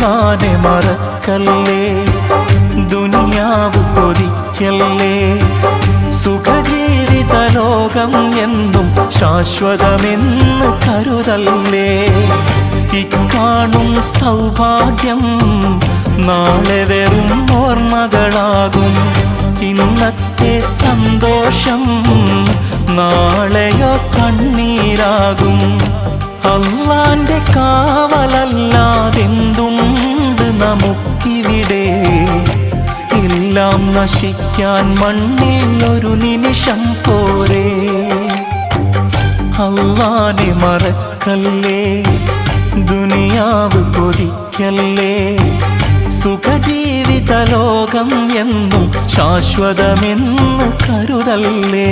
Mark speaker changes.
Speaker 1: അല്ലാനെ മറക്കല്ലേ, ദുനിയാവ് കൊതിക്കല്ലേ. സുഖജീവിത ലോകം എന്നും ശാശ്വതമെന്ന് കരുതല്ലേ. ഇക്കാണും സൗഭാഗ്യം നാളെ വെറും ഓർമ്മകളാകും. ഇന്നത്തെ സന്തോഷം നാളെയോ കണ്ണീരാകും. അല്ലാന്റെ കാവലല്ലാതെന്തുണ്ട് നമുക്കിവിടെ? എല്ലാം നശിക്കാൻ മണ്ണിൽ ഒരു നിമിഷം പോരെ. അല്ലാനെ മറക്കല്ലേ, ദുനിയാവ് കൊതിക്കല്ലേ. സുഖജീവിത ലോകം എന്നും ശാശ്വതമെന്ന് കരുതല്ലേ.